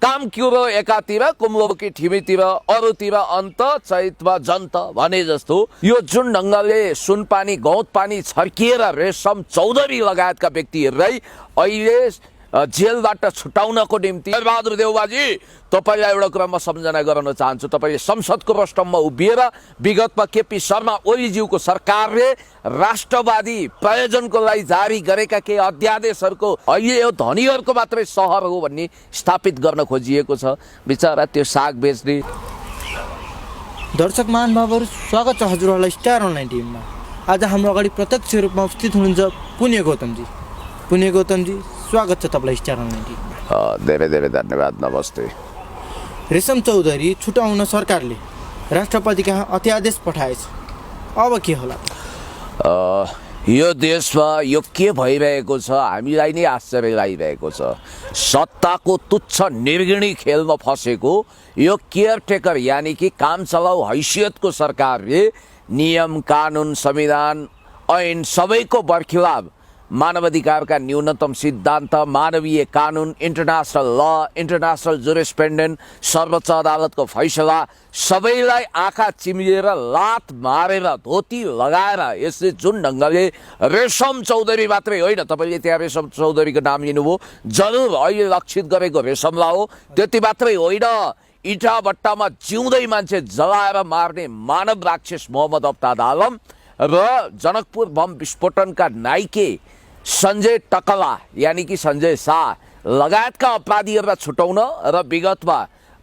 काम क्युरो एकातिर कुम्लोकी ठिमीतिर अरूतिर अन्त चैतमा जन्त भने जस्तो यो जुन ढङ्गले सुनपानी गौत पानी छर्किएर रेशम चौधरी लगायतका व्यक्तिहरूलाई अहिले जेलबाट छुटाउनको निम्ति बहादुर देउबाजी तपाईलाई एउटा कुरा म सम्झना गराउन चाहन्छु। तपाईले संसदको प्रष्टममा उभिएर विगतमा केपी शर्मा ओलीज्यूको सरकारले राष्ट्रवादी प्रयोजनको लागि जारी गरेका केही अध्यादेशहरूको अहिले यो धनीहरूको मात्रै सहर हो भन्ने स्थापित गर्न खोजिएको छ। बिचरा त्यो साग बेच्ने दर्शक महानुभावहरू, स्वागत छ हजुरहरूलाई स्टार अनलाइन टिममा। आज हाम्रो अगाडि प्रत्यक्ष रूपमा उपस्थित हुनुहुन्छ पुण्य गौतमजी। पुण्य गौतमजी, स्वागत छ तपाईँलाई स्टार अनलाइन टिममा। धेरै धेरै धन्यवाद। नमस्ते। रेशम चौधरी छुटाउन सरकारले राष्ट्रपति कहाँ अध्यादेश पठाएछ, अब के होला? यो देशमा यो के भइरहेको छ हामीलाई नै आश्चर्य लागिरहेको छ। सत्ताको तुच्छ निर्गुणी खेलमा फसेको यो केयरटेकर यानी कि काम चलाउ हैसियतको सरकारले नियम कानुन संविधान ऐन सबैको बरखिलाफ मानवाधिकारका न्यूनतम सिद्धान्त मानवीय कानुन इन्टरनेसनल ल इन्टरनेसनल जुरिस्प्रुडेन्स सर्वोच्च अदालतको फैसला सबैलाई आँखा चिम्लिएर लात मारेर धोती लगाएर यसले जुन ढङ्गले रेशम चौधरी मात्रै होइन, तपाईँले त्यहाँ रेशम चौधरीको नाम लिनुभयो, जरुर अहिले लक्षित गरेको रेशमलाई हो, त्यति मात्रै होइन, इटा भट्टामा जिउँदै मान्छे जलाएर मार्ने मानव राक्षस मोहम्मद अफ्ताब आलम र जनकपुर बम विस्फोटनका नाइके सञ्जय टकला यानी कि सञ्जय शाह लगायतका अपराधीहरूलाई छुटाउन र विगतमा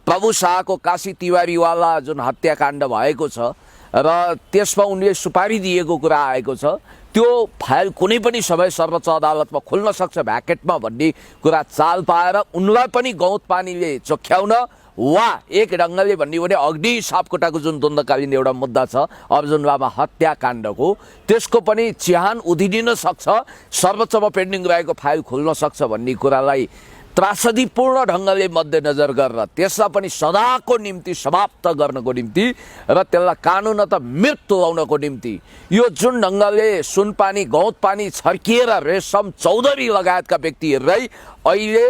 प्रभु शाहको काशी तिवारीवाला जुन हत्याकाण्ड भएको छ र त्यसमा उनले सुपारी दिएको कुरा आएको छ, त्यो फाइल कुनै पनि समय सर्वोच्च अदालतमा खुल्न सक्छ भ्याकेटमा भन्ने कुरा चाल पाएर उनलाई पनि गौत पानीले चोख्याउन वा एक ढङ्गले भन्ने भने अग्नि सापकोटाको जुन द्वन्द्वकालीन एउटा मुद्दा छ अर्जुन लामा हत्याकाण्डको, त्यसको पनि चिहान उधिन सक्छ, सर्वोच्चमा पेन्डिङ रहेको फाइल खुल्न सक्छ भन्ने कुरालाई त्रासदीपूर्ण ढङ्गले मध्यनजर गरेर त्यसलाई पनि सदाको निम्ति समाप्त गर्नको निम्ति र त्यसलाई कानुनत मृत्यु तुल्याउनको निम्ति यो जुन ढङ्गले सुनपानी गौत पानी छर्किएर रेशम चौधरी लगायतका व्यक्तिहरूलाई अहिले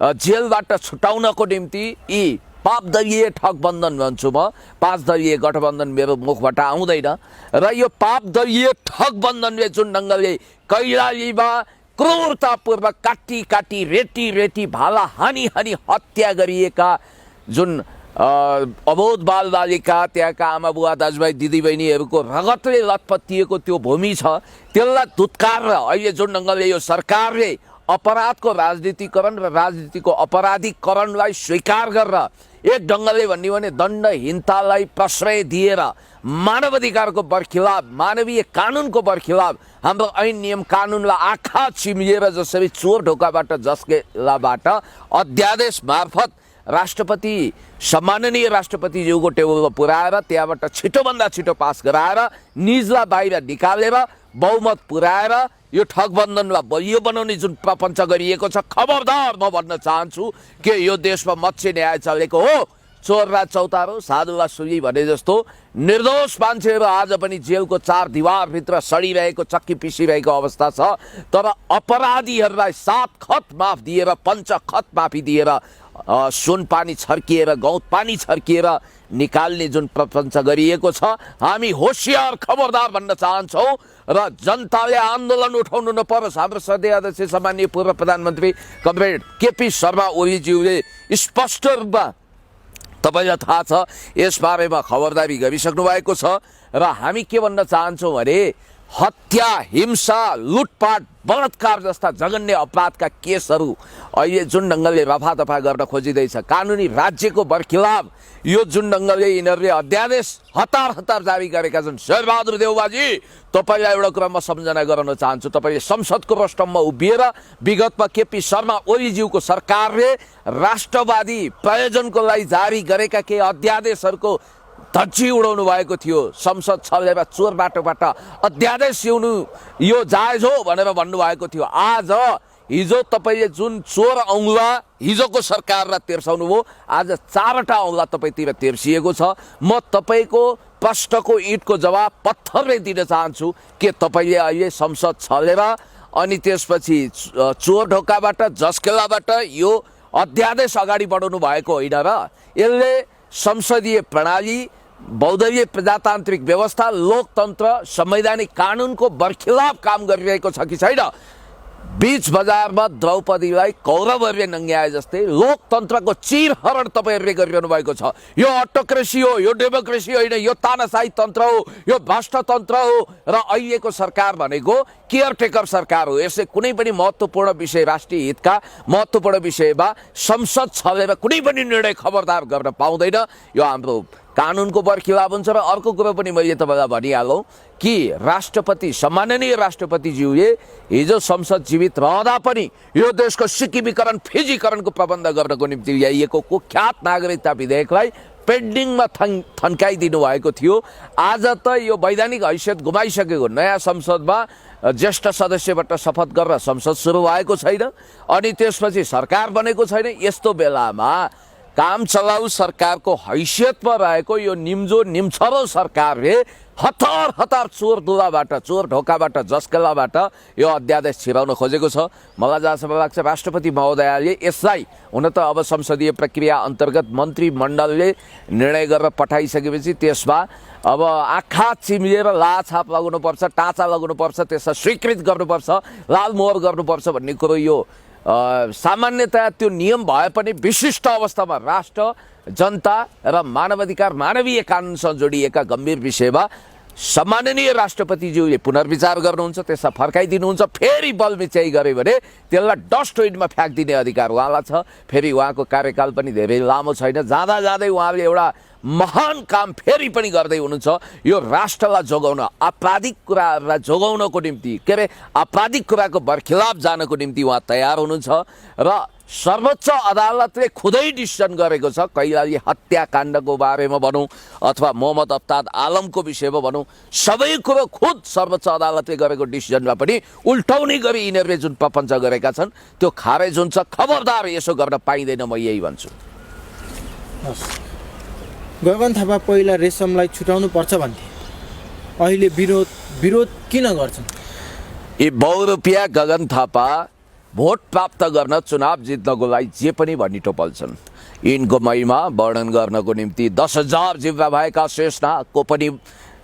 जेलबाट छुटाउनको निम्ति यी पाप दलीय ठगबन्धन भन्छु म, 5 दलीय गठबन्धन मेरो मुखबाट आउँदैन र यो पाप दलीय ठगबन्धनले जुन ढङ्गले कैलालीमा क्रूरतापूर्वक काटी काटी रेटी रेटी भाला हानी हानी हत्या गरिएका जुन अबोध बाल बालिका त्यहाँका आमा बुवा दाजुभाइ दिदीबहिनीहरूको रगतले लतपतिएको त्यो भूमि छ, त्यसलाई धुत्कारेर अहिले जुन ढङ्गले यो सरकारले अपराधको राजनीतिकरण र राजनीतिको अपराधीकरणलाई स्वीकार गरेर एक ढङ्गले भन्ने भने दण्डहीनतालाई प्रश्रय दिएर मानवाधिकारको बरखिलाफ मानवीय कानुनको बरखिलाफ हाम्रो ऐन नियम कानुनलाई आँखा चिम्लिएर जसरी चोर ढोकाबाट झस्केलाबाट अध्यादेश मार्फत राष्ट्रपति सम्माननीय राष्ट्रपतिज्यूको टेबलमा पुर्याएर त्यहाँबाट छिटोभन्दा छिटो पास गराएर निजलाई बाहिर निकालेर बहुमत पुर्याएर यो ठगबन्धनलाई बलियो बनाउने जुन प्रपञ्च गरिएको छ, खबरदार म भन्न चाहन्छु कि यो देशमा मत्स्य न्याय चलेको हो। चोरराज चौतारो साधुवा सुली भने जस्तो निर्दोष मान्छेहरू आज पनि जेलको 4 दिवारभित्र सडिरहेको चक्की पिसिरहेको अवस्था छ, तर अपराधीहरूलाई 7 खत माफ दिएर 5 खत माफी दिएर सुनपानी छर्किएर गौत पानी छर्किएर निकाल्ने जुन प्रपञ्च गरिएको छ, हामी होसियार खबरदार भन्न चाहन्छौँ र जनताले आन्दोलन उठाउनु नपरोस्। हाम्रो श्रद्धेय अध्यक्ष सम्माननीय पूर्व प्रधानमन्त्री कमरेड केपी शर्मा ओलीज्यूले स्पष्ट रूपमा तपाईँलाई थाहा छ यसबारेमा खबरदारी गरिसक्नु भएको छ र हामी के भन्न चाहन्छौँ भने हत्या हिंसा लुटपाट बलात्कार जस्ता जघन्य अपराधका केसहरू अहिले जुन ढङ्गले रफादफा गर्न खोजिँदैछ कानुनी राज्यको बरखिलाफ यो जुन ढङ्गले यिनीहरूले अध्यादेश हतार हतार जारी गरेका छन्। शेरबहादुर देउबाजी तपाईँलाई एउटा कुरा म सम्झना गराउन चाहन्छु। तपाईँले संसदको प्रष्टममा उभिएर विगतमा केपी शर्मा ओलीज्यूको सरकारले राष्ट्रवादी प्रयोजनको लागि जारी गरेका केही अध्यादेशहरूको धज्जी उडाउनु भएको थियो। संसद छलेर चोर बाटोबाट अध्यादेश ल्याउनु यो जायज हो भनेर भन्नुभएको थियो। आज हिजो तपाईँले जुन चोर औँला हिजोको सरकारलाई तेर्साउनु भयो, आज 4वटा औँला तपाईँतिर तेर्सिएको छ। म तपाईँको प्रश्नको इँटको जवाब पत्थरले दिन चाहन्छु के तपाईँले अहिले संसद छलेर अनि त्यसपछि चोर ढोकाबाट जस्केलाबाट यो अध्यादेश अगाडि बढाउनु भएको होइन र यसले संसदीय प्रणाली, बहुदलीय प्रजातान्त्रिक व्यवस्था, लोकतन्त्र, संवैधानिक कानुनको बरखिलाफ काम गरिरहेको छ कि छैन? बीच बजारमा द्रौपदीलाई कौरवहरूले नङ्ग्याए जस्तै लोकतन्त्रको चिरहरण तपाईँहरूले गरिरहनु भएको छ। यो अटोक्रेसी हो, यो डेमोक्रेसी होइन, यो तानाशाही तन्त्र हो, यो भ्रष्ट तन्त्र हो। र अहिलेको सरकार भनेको केयरटेकर सरकार हो। यसले कुनै पनि महत्त्वपूर्ण विषय, राष्ट्रिय हितका महत्त्वपूर्ण विषयमा संसद छलेर कुनै पनि निर्णय खबरदार गर्न पाउँदैन। यो हाम्रो कानुनको बरखिलाफ हुन्छ। र अर्को कुरो पनि मैले तपाईँलाई भनिहालौँ कि राष्ट्रपति, सम्माननीय राष्ट्रपतिज्यूले हिजो संसद जीवित रहँदा पनि यो देशको सिक्किमीकरण, फिजीकरणको प्रबन्ध गर्नको निम्ति ल्याइएको कुख्यात नागरिकता विधेयकलाई पेन्डिङमा थन्काइदिनु भएको थियो। आज त यो वैधानिक हैसियत गुमाइसकेको नयाँ संसदमा ज्येष्ठ सदस्यबाट शपथ गरेर संसद सुरु भएको छैन, अनि त्यसपछि सरकार बनेको छैन। यस्तो बेलामा काम चलाउ सरकारको हैसियतमा रहेको यो निम्जो निम्छरो सरकारले हतार हतार चोर दुलाबाट, चोर ढोकाबाट, जस्केलाबाट यो अध्यादेश छिराउन खोजेको छ। मलाई जहाँसम्म लाग्छ राष्ट्रपति महोदयले यसलाई, हुन त अब संसदीय प्रक्रिया अन्तर्गत मन्त्रीमण्डलले निर्णय गरेर पठाइसकेपछि त्यसमा अब आँखा चिम्लिएर लाछाप लगाउनुपर्छ, टाँचा लगाउनुपर्छ, त्यसलाई स्वीकृत गर्नुपर्छ, लालमोहर गर्नुपर्छ भन्ने कुरो यो सामान्यतया त्यो नियम भए पनि विशिष्ट अवस्थामा राष्ट्र, जनता र मानवाधिकार, मानवीय कानुनसँग जोडिएका गम्भीर विषयमा सम्माननीय राष्ट्रपतिज्यूले पुनर्विचार गर्नुहुन्छ, त्यसलाई फर्काइदिनुहुन्छ। फेरि बलमिच्याइ गऱ्यो भने त्यसलाई डस्टबिनमा फ्याँकिदिने अधिकार उहाँलाई छ। फेरि उहाँको कार्यकाल पनि धेरै लामो छैन। जाँदा जाँदै उहाँले एउटा महान काम फेरि पनि गर्दै हुनुहुन्छ। यो राष्ट्रलाई जोगाउन, आपराधिक कुराहरूलाई जोगाउनको निम्ति, के अरे आपराधिक कुराको बरखिलाफ जानको निम्ति उहाँ तयार हुनुहुन्छ। र सर्वोच्च अदालतले खुदै डिसिसन गरेको छ, कैलाली हत्याकाण्डको बारेमा भनौँ अथवा मोहम्मद अफ्ताब आलमको विषयमा भनौँ, सबै कुरो खुद सर्वोच्च अदालतले गरेको डिसिजनमा पनि उल्टाउने गरी यिनीहरूले जुन प्रपञ्च गरेका छन् त्यो खारेज हुन्छ। खबरदार यसो गर्न पाइँदैन, म यही भन्छु। गगन थापा पहिला रेशमलाई छुटाउनु पर्छ भन्थे, अहिले विरोध किन गर्छन्? यी बहुरूपिया गगन थापा भोट प्राप्त गर्न, चुनाव जित्नको लागि जे पनि भनिटो पल्छन्। यिनको महिमा वर्णन गर्नको निम्ति 10,000 जिब्रा भएका शेषनागको पनि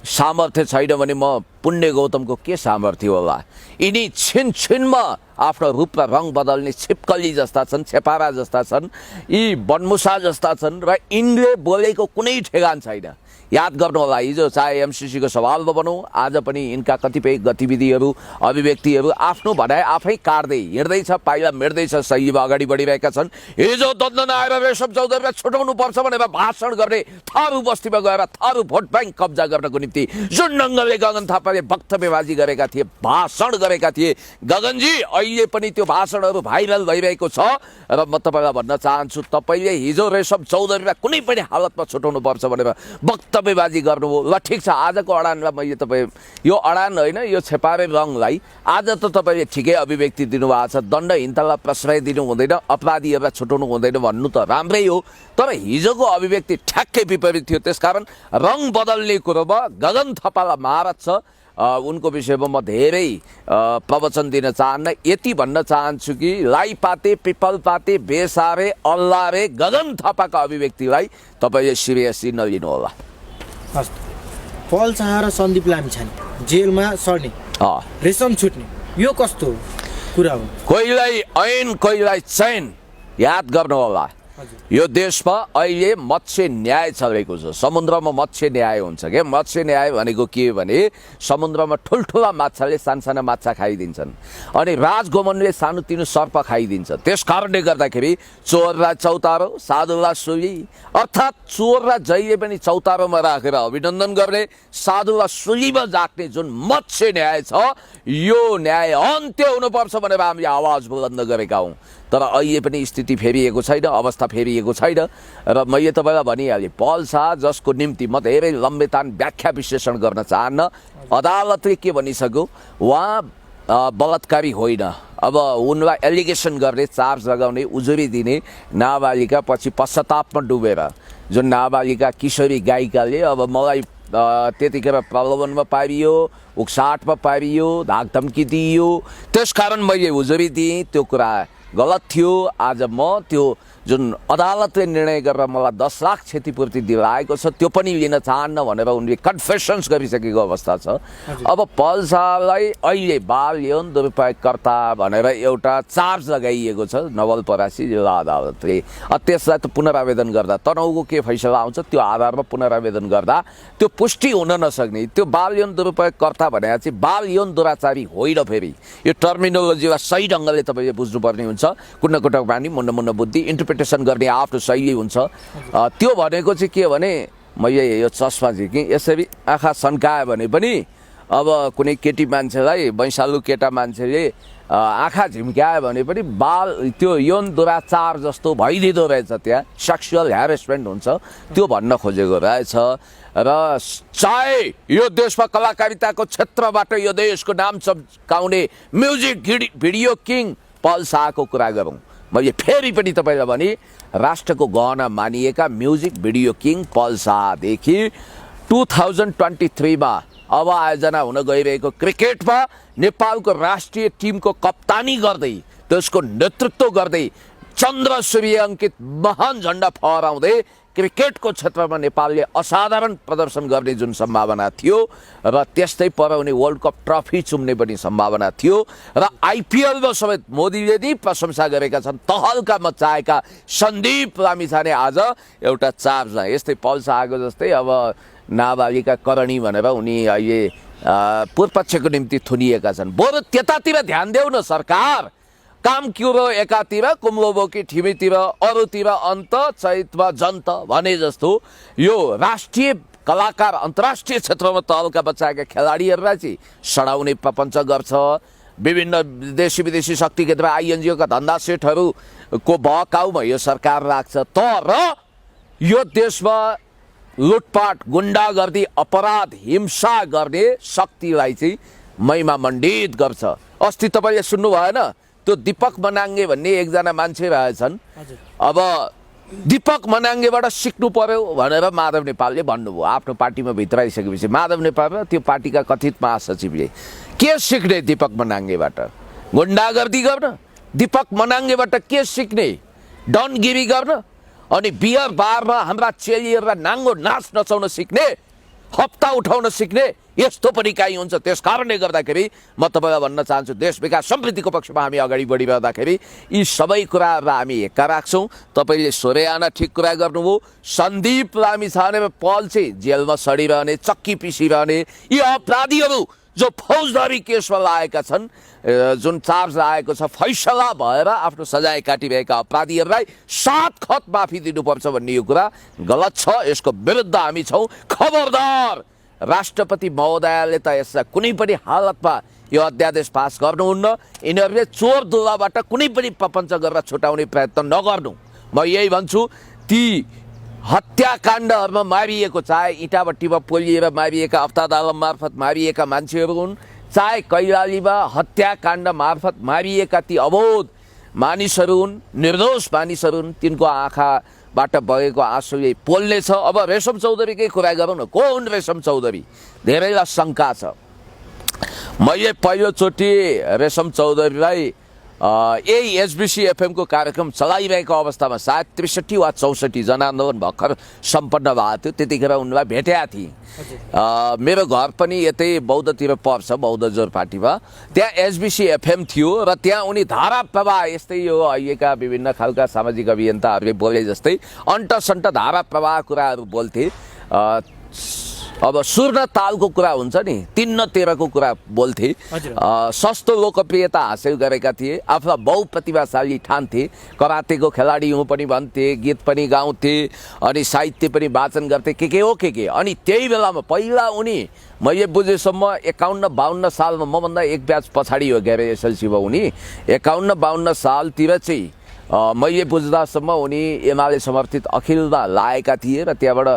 सामर्थ्य छैन भने म पुण्य गौतमको के सामर्थ्य होला? यिनी छिनमा आफ्नो रूप र रङ बदल्ने छिपकली जस्ता छन्, छेपारा जस्ता छन्, यी बनमुसा जस्ता छन् र यिनले बोलेको कुनै ठेगान छैन। याद गर्नु होला, हिजो चाहे एमसिसीको सवालमा भनौँ, आज पनि यिनका कतिपय गतिविधिहरू, अभिव्यक्तिहरू आफ्नो भनाइ आफै काट्दै हिँड्दैछ, पाइला मेट्दैछ, सहीमा अगाडि बढिरहेका छन्। हिजो दन्दन आएर रेशम चौधरीलाई छुटाउनु पर्छ भनेर भाषण गर्ने, थारू बस्तीमा गएर थारू भोट ब्याङ्क कब्जा गर्नको निम्ति जुन ढङ्गले गगन थापाले वक्तव्यबाजी गरेका थिए, भाषण गरेका थिए, गगनजी अहिले पनि त्यो भाषणहरू भाइरल भइरहेको छ। र म तपाईँलाई भन्न चाहन्छु, तपाईँले हिजो रेशम चौधरीलाई कुनै पनि हालतमा छुटाउनु पर्छ भनेर वक्तव्यबाजी गर्नुभयो। ल ठिक छ, आजको अडानमा मैले तपाईँ यो अडान होइन, यो छेपारे रङलाई आज त तपाईँले ठिकै अभिव्यक्ति दिनुभएको छ। दण्डहीनतालाई प्रश्रय दिनु हुँदैन, अपराधीहरूलाई छुटाउनु हुँदैन भन्नु त राम्रै हो, तर हिजोको अभिव्यक्ति ठ्याक्कै विपरीत थियो। त्यसकारण रङ बदल्ने कुरोमा गगन थापालाई महारत छ। उनको विषयमा म धेरै प्रवचन दिन चाहन्न। यति भन्न चाहन्छु कि लाइपाते, पिपलपाते, बेसारे, अल्लारे गगन थापाका अभिव्यक्तिलाई तपाईँले सिरियसली नलिनु होला। हस्, पल शाह र सन्दीप लामिछाने जेलमा सर्ने, रेशम छुट्ने, यो कस्तो कुरा हो? कोहीलाई ऐन, कोहीलाई चैन। याद गर्नु होला, यो देशमा अहिले मत्स्य न्याय चलेको छ। समुद्रमा मत्स्य न्याय हुन्छ क्या। मत्स्य न्याय भनेको के भने समुद्रमा ठुल्ठुला माछाले सानसाना माछा खाइदिन्छन् अनि राजगोमनले सानोतिनो सर्प खाइदिन्छ। त्यस कारणले गर्दाखेरि चोरलाई चौतारो, साधुलाई सुली, अर्थात् चोरलाई जहिले पनि चौतारोमा राखेर अभिनन्दन गर्ने, साधुलाई सुलीमा जाग्ने जुन मत्स्य न्याय छ, यो न्याय अन्त्य हुनुपर्छ भनेर हामीले आवाज बुलन्द गरेका हौँ। तर अहिले पनि स्थिति फेरिएको छैन, अवस्था फेरिएको छैन। र मैले तपाईँलाई भनिहालेँ, पल शाह जसको निम्ति म धेरै लम्बेतान व्याख्या विश्लेषण गर्न चाहन्न, अदालतले के भनिसक्यो, उहाँ बलात्कारी होइन। अब उनलाई एलिगेसन गर्ने, चार्ज लगाउने, उजुरी दिने नाबालिका पछि पश्चातापमा डुबेर जुन नाबालिका किशोरी गायिकाले अब मलाई त्यतिखेर प्रलोभनमा पारियो, उक्साटमा पारियो, धाकधम्की दिइयो, त्यसकारण मैले उजुरी दिएँ, त्यो कुरा गलत थियो। आज म त्यो जुन अदालतले निर्णय गरेर मलाई 10 लाख क्षतिपूर्ति दिलाएको छ त्यो पनि लिन चाहन्न भनेर उनले कन्फेसन्स गरिसकेको अवस्था छ। अब पल शाहलाई अहिले बाल यौन दुरुपयोगकर्ता भनेर एउटा चार्ज लगाइएको छ नवलपरासी जिल्ला अदालतले। त्यसलाई त पुनरावेदन गर्दा तनहुँको के फैसला आउँछ त्यो आधारमा पुनरावेदन गर्दा त्यो पुष्टि हुन नसक्ने। त्यो बाल यौन दुरुपयोगकर्ता भनेर चाहिँ बाल यौन दुराचारी होइन। फेरि यो टर्मिनोलोजीलाई सही ढङ्गले तपाईँले बुझ्नुपर्ने हुन्छ। कुन कुटक बानी मुन्न मुन्न बुद्धि इन्टरप्रिटेसन गर्ने आफ्नो शैली हुन्छ। त्यो भनेको चाहिँ के भने मैले यो चस्मा झिकेँ यसरी आँखा सन्कायो भने पनि अब कुनै केटी मान्छेलाई वैशालु केटा मान्छेले आँखा झिम्क्यायो भने पनि बाल त्यो यौन दुराचार जस्तो भइदिँदो रहेछ। त्यहाँ सेक्सुअल ह्यारेसमेन्ट हुन्छ त्यो भन्न खोजेको रहेछ। र चाहे यो देशमा कलाकारिताको क्षेत्रबाट यो देशको नाम चम्काउने म्युजिक भिडियो किङ पल शाहको कुरा गरौँ। मैले फेरि पनि तपाईँलाई भने राष्ट्रको गहना मानिएका म्युजिक भिडियो किङ पल शाहदेखि 2023 अब आयोजना हुन गइरहेको क्रिकेटमा नेपालको राष्ट्रिय टिमको कप्तानी गर्दै त्यसको नेतृत्व गर्दै चन्द्र सूर्य अङ्कित महान झन्डा फहराउँदै क्रिकेटको क्षेत्रमा नेपालले असाधारण प्रदर्शन गर्ने जुन सम्भावना थियो र त्यस्तै पर उनी वर्ल्ड कप ट्रफी चुम्ने पनि सम्भावना थियो र आइपिएलमा समेत मोदीले नै प्रशंसा गरेका छन् तहल्का मचाएका सन्दीप लामिछाने आज एउटा चार्जमा यस्तै पल शाहको जस्तै अब नाबालिका करणी भनेर उनी अहिले पूर्वपक्षको निम्ति थुनिएका छन्। बरु त्यतातिर ध्यान देऊ न सरकार। काम क्युरो एकातिर कुम्लोबोकी ठिमीतिर अरूतिर अन्त चैतमा जन्त भने जस्तो यो राष्ट्रिय कलाकार अन्तर्राष्ट्रिय क्षेत्रमा तहल्का बचाएका खेलाडीहरूलाई चाहिँ सडाउने प्रपञ्च गर्छ। विभिन्न देशी विदेशी शक्ति केन्द्र आइएनजिओका धन्दा सेटहरूको बहकाउमा यो सरकार राख्छ। तर यो देशमा लुटपाट गुण्डागर्दी अपराध हिंसा गर्ने शक्तिलाई चाहिँ महिमा मण्डित गर्छ। अस्ति तपाईँले सुन्नु भएन त्यो दीपक मनाङ्गे भन्ने एकजना मान्छे रहेछन्। अब दीपक मनाङ्गेबाट सिक्नु पर्यो भनेर माधव नेपालले भन्नुभयो आफ्नो पार्टीमा भित्राइसकेपछि। माधव नेपाल र त्यो पार्टीका कथित महासचिवले के सिक्ने दीपक मनाङ्गेबाट? गुण्डागर्दी गर्न? दीपक मनाङ्गेबाट के सिक्ने? डनगिरी गर्न? अनि बियर बारमा हाम्रा चेलीहरूलाई नाङ्गो नाच नचाउन सिक्ने? हप्ता उठाउन सिक्ने? यस्तो पनि काहीँ हुन्छ। त्यस कारणले गर्दाखेरि म तपाईँलाई भन्न चाहन्छु देश विकास समृद्धिको पक्षमा हामी अगाडि बढिरहँदाखेरि यी सबै कुराहरूलाई हामी हेक्का राख्छौँ। तपाईँले सोरेआना ठिक कुरा गर्नुभयो। सन्दीप लामिछाने पल चाहिँ जेलमा सडिरहने चक्की पिसिरहने यी अपराधीहरू जो फौजदारी केसमा लागेका छन् जुन चार्ज लागेको छ फैसला भएर आफ्नो सजाय काटिरहेका अपराधीहरूलाई 7 खत माफी दिनुपर्छ भन्ने यो कुरा गलत छ। यसको विरुद्ध हामी छौँ। खबरदार राष्ट्रपति महोदयले त यसलाई कुनै पनि हालतमा यो अध्यादेश पास गर्नुहुन्न। यिनीहरूले चोर दुलाबाट कुनै पनि प्रपञ्च गरेर छुटाउने प्रयत्न नगर्नु। म यही भन्छु। ती हत्याकाण्डहरूमा मारिएको चाहे इटाभट्टीमा पोलिएर मारिएका अफ्ताब आलम मार्फत मारिएका मान्छेहरू हुन् चाहे कैलालीमा हत्याकाण्ड मार्फत मारिएका ती अबोध मानिसहरू हुन् निर्दोष मानिसहरू हुन् तिनको आँखाबाट बगेको आँसुले पोल्नेछ। अब रेशम चौधरीकै कुरा गरौँ न। को हुन् रेशम चौधरी? धेरैलाई शङ्का छ। मैले पहिलोचोटि रेशम चौधरीलाई यही एसबिसी एफएमको कार्यक्रम चलाइरहेको अवस्थामा सायद 63 वा 64 जनआन्दोलन भर्खर सम्पन्न भएको थियो। त्यतिखेर उनलाई भेटेका थिएँ। मेरो घर पनि यतै बौद्धतिर पर्छ बौद्ध जोर पार्टीमा। त्यहाँ एसबिसी एफएम थियो र त्यहाँ उनी धारा प्रवाह यस्तै यो अहिलेका विभिन्न खालका सामाजिक अभियन्ताहरूले बोले जस्तै अन्टसन्ट धारा प्रवाह कुराहरू बोल्थे। अब सुर्ण तालको कुरा हुन्छ नि 3 न 13 को कुरा बोल्थे। सस्तो लोकप्रियता हासिल गरेका थिए। आफूलाई बहुप्रतिभाशाली ठान्थे। करातेको खेलाडी हुँ पनि भन्थे। गीत पनि गाउँथे अनि साहित्य पनि वाचन गर्थे के हो के। अनि त्यही बेलामा पहिला उनी मैले बुझेसम्म 51-52 सालमा मभन्दा एक ब्याच पछाडि हो गएर एसएलसीमा उनी 51-52 सालतिर चाहिँ मैले बुझ्दासम्म उनी एमाले समर्थित अखिलमा लागेका थिए र त्यहाँबाट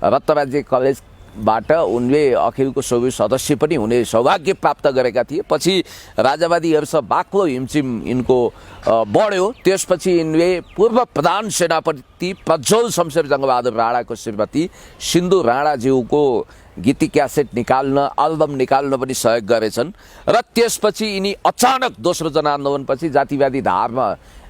रत्नराज्य कलेजबाट उनले अखिलको 24 सदस्य पनि हुने सौभाग्य प्राप्त गरेका थिए। पछि राजावादीहरूसँग बाक्लो हिमचिम यिनको बढ्यो। त्यसपछि यिनले पूर्व प्रधान सेनापति प्रज्वल शमशेर जङ्गबहादुर राणाको श्रीमती सिन्धु राणाज्यूको गीती क्यासेट निकाल्न एल्बम निकाल्न पनि सहयोग गरेछन्। र त्यसपछि यिनी अचानक दोस्रो जनआन्दोलनपछि जातिवादी धारमा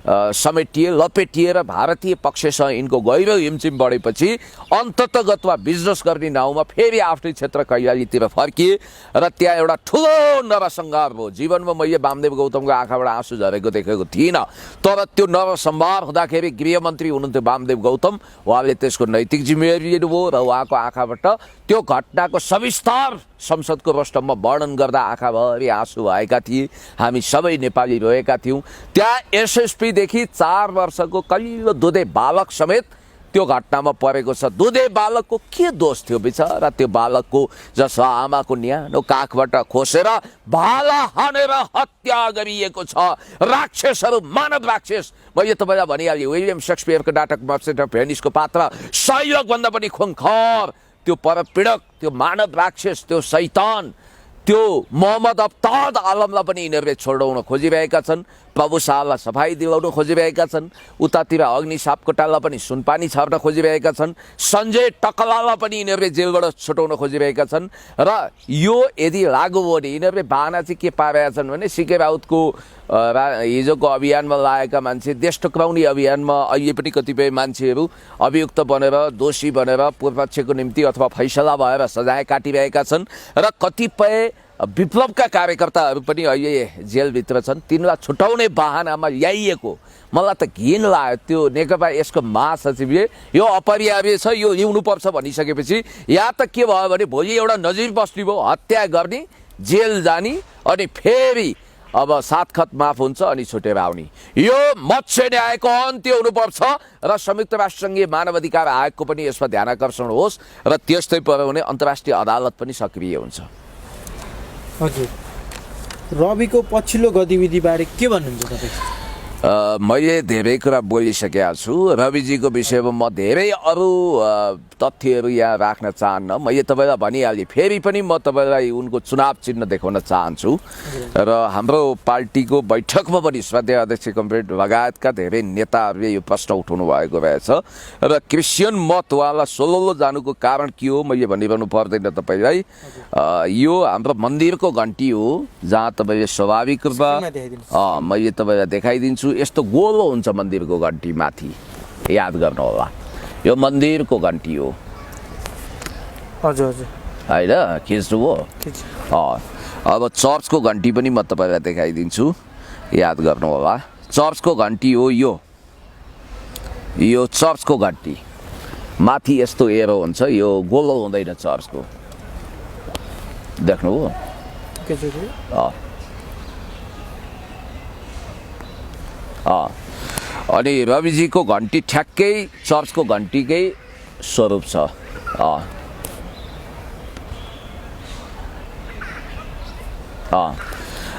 समेटिए लपेटिएर भारतीय पक्षसँग यिनको गहिरो हिमचिम बढेपछि अन्ततगतमा बिजनेस गर्ने नाउँमा फेरि आफ्नै क्षेत्र कैलालीतिर फर्किए र त्यहाँ एउटा ठुलो नरसंहार भयो। जीवनमा मैले वामदेव गौतमको आँखाबाट आँसु झरेको देखेको थिइनँ, तर त्यो नरसंहार हुँदाखेरि गृहमन्त्री हुनुहुन्थ्यो वामदेव गौतम, उहाँले त्यसको नैतिक जिम्मेवारी लिनुभयो र उहाँको आँखाबाट त्यो घटनाको सविस्तार संसदको रोस्टममा वर्णन गर्दा आँखाभरि आँसु भएका थिए। हामी सबै नेपाली रोएका थियौँ। त्यहाँ एसएसपीदेखि 4 वर्षको कलिलो दुधे बालक समेत त्यो घटनामा परेको छ। दुधे बालकको के दोष थियो बिचरा? त्यो बालकको जसो आमाको न्यानो काखबाट खोसेर भाला हानेर हत्या गरिएको छ। राक्षसहरू, मानव राक्षस। मैले तपाईँलाई भनिहालेँ, विलियम शेक्सपियरको नाटक मर्चेन्ट अफ भेनिसको पात्र सैलकभन्दा पनि खुङ्खर त्यो परपीडक, त्यो मानव राक्षस, त्यो शैतान, त्यो मोहम्मद अफ्ताब आलमलाई पनि यिनीहरूले छोडाउन खोजिरहेका छन्। प्रभु शाहलाई सफाई दिलाउन खोजिरहेका छन्। उतातिर अग्नि सापकोटालाई पनि सुनपानी छर्न खोजिरहेका छन्। सञ्जय टकलालाई पनि यिनीहरूले जेलबाट छुटाउन खोजिरहेका छन्। र यो यदि लागू हो भने यिनीहरूले बाहना चाहिँ के पारेका छन् भने सिके राउतको हिजोको अभियानमा लागेका मान्छे, देश टुक्राउने अभियानमा अहिले पनि कतिपय मान्छेहरू अभियुक्त बनेर दोषी बनेर पूर्वपक्षको निम्ति अथवा फैसला भएर सजाय काटिरहेका छन् र कतिपय विप्लवका कार्यकर्ताहरू पनि अहिले जेलभित्र छन्। तिनलाई छुटाउने बाहनामा ल्याइएको मलाई त घिन लाग्यो। त्यो नेकपा यसको महासचिवले यो अपरिहार्य छ, यो ल्याउनुपर्छ भनिसकेपछि यहाँ त के भयो भने भोलि एउटा नजिर बस्ने भयो, हत्या गर्ने, जेल जाने, अनि फेरि अब 7 खत माफ हुन्छ अनि छुटेर आउने। यो मत्स्य न्यायको अन्त्य हुनुपर्छ र संयुक्त राष्ट्रसङ्घीय मानवाधिकार आयोगको पनि यसमा ध्यान आकर्षण होस् र त्यस्तै पर्यो भने अन्तर्राष्ट्रिय अदालत पनि सक्रिय हुन्छ। हजुर, रविको पछिल्लो गतिविधिबारे के भन्नुहुन्छ तपाईँ? मैले धेरै कुरा बोलिसकेका छु। रविजीको विषयमा म धेरै अरू तथ्यहरू यहाँ राख्न चाहन्न। मैले तपाईँलाई भनिहालेँ, फेरि पनि म तपाईँलाई उनको चुनाव चिन्ह देखाउन चाहन्छु र हाम्रो पार्टीको बैठकमा पनि श्रद्धेय अध्यक्ष कमरेड लगायतका धेरै नेताहरूले यो प्रश्न उठाउनु भएको रहेछ र क्रिस्चियन मत उहाँलाई सोलोलो जानुको कारण के हो मैले भनिरहनु पर्दैन तपाईँलाई। यो हाम्रो मन्दिरको घन्टी हो, जहाँ तपाईँले स्वाभाविक रूपमा मैले तपाईँलाई देखाइदिन्छु। यस्तो गोलो हुन्छ मन्दिरको घन्टी माथि, याद गर्नु होला, यो मन्दिरको घन्टी हो। हजुर हजुर, होइन खिच्नुभयो। अब चर्चको घन्टी पनि म तपाईँलाई देखाइदिन्छु, याद गर्नु होला। चर्चको घन्टी हो यो चर्चको घन्टी माथि यस्तो एरो हुन्छ, यो गोलो हुँदैन चर्चको, देख्नुभयो? अनि रविजीको घन्टी ठ्याक्कै चर्चको घन्टीकै स्वरूप छ।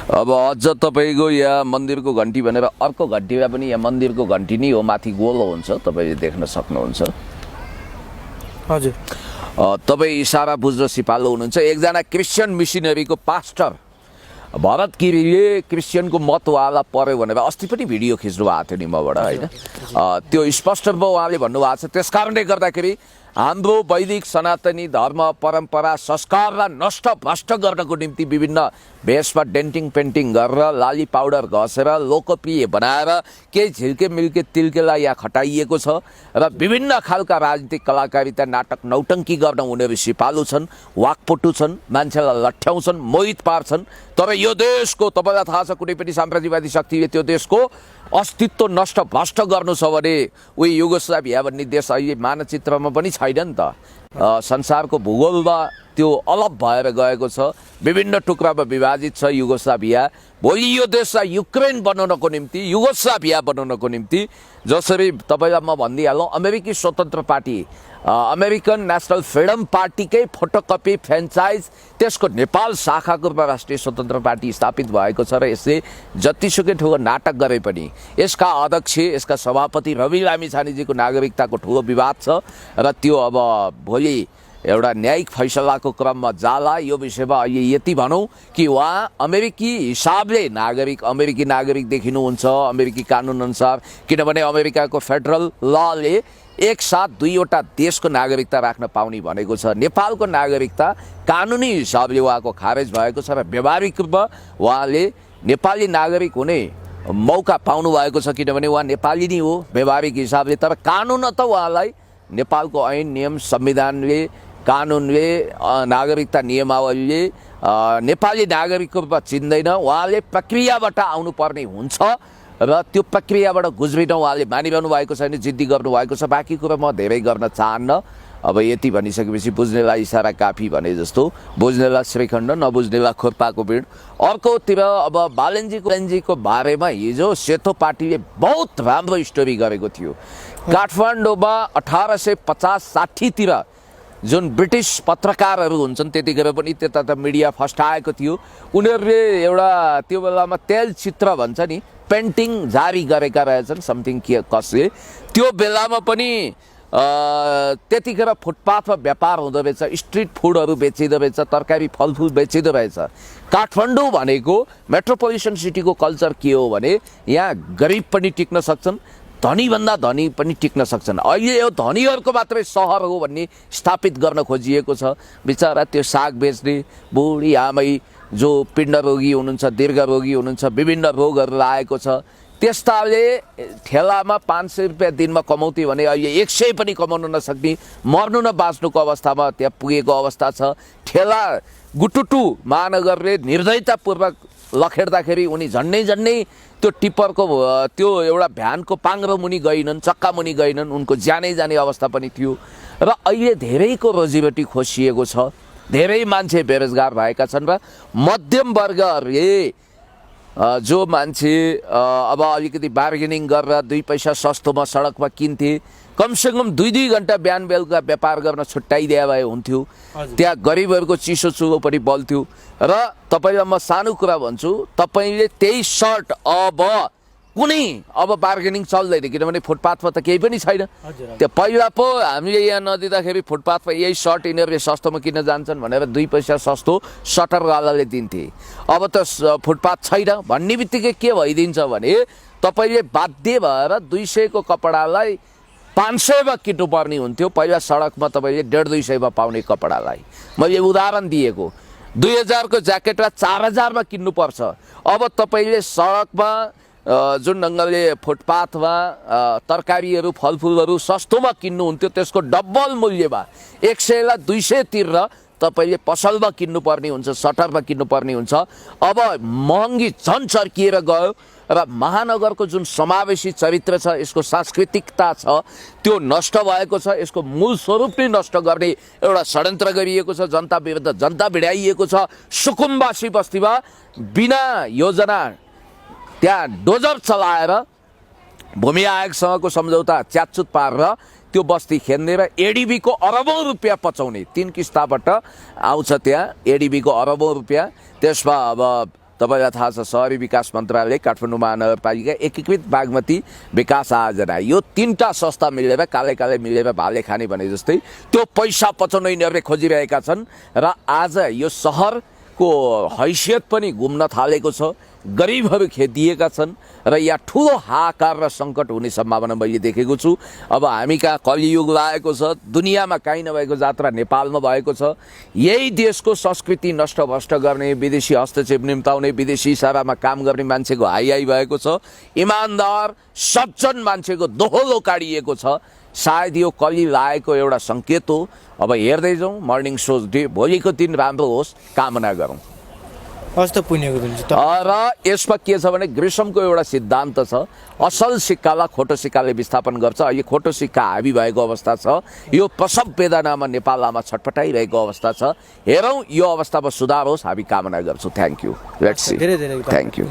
अब अझ तपाईँको यहाँ मन्दिरको घन्टी भनेर अर्को घन्टीमा पनि यहाँ मन्दिरको घन्टी नै हो, माथि गोलो हुन्छ, तपाईँले देख्न सक्नुहुन्छ। हजुर, तपाईँ इसारा बुझ्न सिपालु हुनुहुन्छ। एकजना क्रिस्चियन मिसनरीको पास्टर भरत गिरीले क्रिस्चियनको मत उहाँलाई पर्यो भनेर अस्ति पनि भिडियो खिच्नु भएको थियो नि मबाट, होइन? त्यो स्पष्ट रूपमा उहाँले भन्नुभएको छ। त्यस कारणले गर्दाखेरि हाम्रो वैदिक सनातनी धर्म परम्परा संस्कारलाई नष्ट भ्रष्ट गर्नको निम्ति विभिन्न भेषमा डेन्टिङ पेन्टिङ गरेर लाली पाउडर घसेर लोकप्रिय बनाएर केही झिल्के मिल्के तिल्केलाई यहाँ खटाइएको छ र विभिन्न खालका राजनीतिक कलाकारिता नाटक नौटङ्की गर्न उनीहरू सिपालु छन्, वाकपटु छन्, मान्छेलाई लट्ठ्याउँछन्, मोहित पार्छन्। तर यो देशको तपाईँलाई थाहा छ कुनै पनि साम्राज्यवादी शक्तिले त्यो देशको अस्तित्व नष्ट भ्रष्ट गर्नु छ भने उही युगोस्लाभिया भन्ने देश अहिले मानचित्रमा पनि छैन नि त। संसारको भूगोलमा त्यो अलग भएर गएको छ, विभिन्न टुक्रामा विभाजित छ युगोस्लाभिया। भोलि यो देशलाई युक्रेन बनाउनको निम्ति, युगोस्लाभिया बनाउनको निम्ति, जसरी तपाईँलाई म भनिदिइहालौँ, अमेरिकी स्वतन्त्र पार्टी अमेरिकन नेसनल फ्रिडम पार्टीकै फोटोकपी फ्रेन्चाइज त्यसको नेपाल शाखाको रूपमा राष्ट्रिय स्वतन्त्र पार्टी स्थापित भएको छ र यसले जतिसुकै ठुलो नाटक गरे पनि यसका अध्यक्ष, यसका सभापति रवि लामिछानेजीको नागरिकताको ठुलो विवाद छ र त्यो अब भोलि एउटा न्यायिक फैसलाको क्रममा जाला। यो विषयमा अहिले यति भनौँ कि उहाँ अमेरिकी हिसाबले अमेरिकी नागरिक देखिनुहुन्छ अमेरिकी कानुनअनुसार, किनभने अमेरिकाको फेडरल लले एक साथ दुईवटा देशको नागरिकता राख्न पाउने भनेको छ। नेपालको नागरिकता कानुनी हिसाबले उहाँको खारेज भएको छ र व्यावहारिक रूपमा उहाँले नेपाली नागरिक हुने मौका पाउनु भएको छ, किनभने उहाँ नेपाली नै हो व्यवहारिक हिसाबले। तर कानुन त उहाँलाई नेपालको ऐन नियम संविधानले, कानुनले, नागरिकता नियमावलीले नेपाली नागरिकको रूपमा चिन्दैन। उहाँले प्रक्रियाबाट आउनुपर्ने हुन्छ र त्यो प्रक्रियाबाट गुज्रिन उहाँले मानिरहनु भएको छैन, जिद्दी गर्नुभएको छ। बाँकी कुरो म धेरै गर्न चाहन्न। अब यति भनिसकेपछि बुझ्नेलाई इसारा काफी भने जस्तो, बुझ्नेलाई श्रीखण्ड, नबुझ्नेलाई खुर्पाको पिँड। अर्कोतिर अब बालनजीको बारेमा हिजो सेतो पार्टीले बहुत राम्रो स्टोरी गरेको थियो। काठमाडौँमा 1850-60 जुन ब्रिटिस पत्रकारहरू हुन्छन् त्यतिखेर पनि त्यता त मिडिया फस्टाएको थियो। उनीहरूले एउटा त्यो बेलामा तेलचित्र भन्छ नि, पेन्टिङ जारी गरेका रहेछन् समथिङ के कसले। त्यो बेलामा पनि त्यतिखेर फुटपाथमा व्यापार हुँदो रहेछ, स्ट्रिट फुडहरू बेचिँदो रहेछ, तरकारी फलफुल बेचिँदो रहेछ। काठमाडौँ भनेको मेट्रोपोलिटन सिटीको कल्चर के हो भने यहाँ गरिब पनि टिक्न सक्छन्, धनीभन्दा धनी पनि टिक्न सक्छन्। अहिले यो धनीहरूको मात्रै सहर हो भन्ने स्थापित गर्न खोजिएको छ। बिचरा त्यो साग बेच्ने बुढी आमै जो पिण्ड रोगी हुनुहुन्छ, दीर्घरोगी हुनुहुन्छ, विभिन्न रोगहरू लागेको छ, त्यस्ताले ठेलामा 500 रुपियाँ दिनमा कमाउँथे भने अहिले 100 पनि कमाउन नसक्ने, मर्नु न बाँच्नुको अवस्थामा त्यहाँ पुगेको अवस्था छ। ठेला गुटुटु महानगरले निर्दयतापूर्वक लखेड्दाखेरि उनी झन्डै त्यो टिप्परको त्यो एउटा भ्यानको पाङ्रो मुनि गइनन्, चक्का मुनि गइनन्, उनको जाने अवस्था पनि थियो। र अहिले धेरैको रोजीरोटी खोसिएको छ, धेरै मान्छे बेरोजगार भएका छन् र मध्यम वर्गहरूले जो मान्छे अब अलिकति बार्गेनिङ गरेर 2 पैसा सस्तोमा सडकमा किन्थे, कमसेकम 2 घन्टा बिहान बेलुका व्यापार गर्न छुट्याइदिए भए हुन्थ्यो। त्यहाँ गरिबहरूको चिसो चुलो पनि बल्थ्यो। र तपाईँलाई म सानो कुरा भन्छु, तपाईँले त्यही सर्ट अब बार्गेनिङ चल्दैन, किनभने फुटपाथमा त केही पनि छैन। त्यो पहिला पो हामीले यहाँ नदिँदाखेरि फुटपाथमा यही सर्ट यिनीहरूले सस्तोमा किन्न जान्छन् भनेर 2 पैसा सस्तो सटरवालाले दिन्थे। अब त फुटपाथ छैन भन्ने बित्तिकै के भइदिन्छ भने तपाईँले बाध्य भएर 200 को कपडालाई 500 मा किन्नुपर्ने हुन्थ्यो। पहिला सडकमा तपाईँले 150-200 मा पाउने कपडालाई मैले उदाहरण दिएको। 2000 को ज्याकेटलाई 4000 मा किन्नुपर्छ। अब तपाईँले सडकमा जुन ढङ्गले फुटपाथमा तरकारीहरू फलफुलहरू सस्तोमा किन्नुहुन्थ्यो त्यसको डबल मूल्यमा 100 लाई 200 तिरेर तपाईँले पसलमा किन्नुपर्ने हुन्छ, सटरमा किन्नुपर्ने हुन्छ। अब महँगी झन् चर्किएर गयो र महानगरको जुन समावेशी चरित्र छ, यसको सांस्कृतिकता छ, त्यो नष्ट भएको छ। यसको मूल स्वरूप नै नष्ट गर्ने एउटा षड्यन्त्र गरिएको छ, जनता विरुद्ध जनता भिडाइएको छ। सुकुम्बासी बस्तीमा बिना योजना त्यहाँ डोजर चलाएर भूमि आयोगसँगको सम्झौता च्यातचुत पारेर त्यो बस्ती खेल्ने र एडिबीको अरबौं रुपियाँ पचाउने 3 किस्ताबाट आउँछ। त्यहाँ एडिबीको अरबौं रुपियाँ। त्यसमा अब तपाईँलाई थाहा छ शहरी विकास मन्त्रालय, काठमाडौँ महानगरपालिका, एकीकृत बागमती विकास आयोजना, यो 3टा संस्था मिलेर काले मिलेर भाले खाने भने जस्तै त्यो पैसा पचाउन यिनीहरूले खोजिरहेका छन्। र आज यो सहरको हैसियत पनि घुम्न थालेको छ, गरिबहरू खेदिएका छन् र यहाँ ठुलो हाहाकार र सङ्कट हुने सम्भावना मैले देखेको छु। अब हामी कहाँ कलियुग लागेको छ, दुनियाँमा काहीँ नभएको जात्रा नेपालमा भएको छ। यही देशको संस्कृति नष्टभ्रष्ट गर्ने, विदेशी हस्तक्षेप निम्ताउने, विदेशी इसारामा काम गर्ने मान्छेको हाई भएको छ। इमान्दार सज्जन मान्छेको दोहोलो काडिएको छ। सायद यो कलि लागेको एउटा सङ्केत हो। अब हेर्दै जाउँ, मर्निङ सो डे भोलिको दिन राम्रो होस् कामना गरौँ। र यसमा के छ भने ग्रिसमको एउटा सिद्धान्त छ, असल सिक्कालाई खोटो सिक्काले विस्थापन गर्छ। अहिले खोटो सिक्का हाबी भएको अवस्था छ। यो प्रसव वेदनामा नेपाल आमा छटपटाइरहेको अवस्था छ। हेरौँ यो अवस्थामा सुधार होस्, हामी कामना गर्छौँ। Thank you. Let's see. Thank you.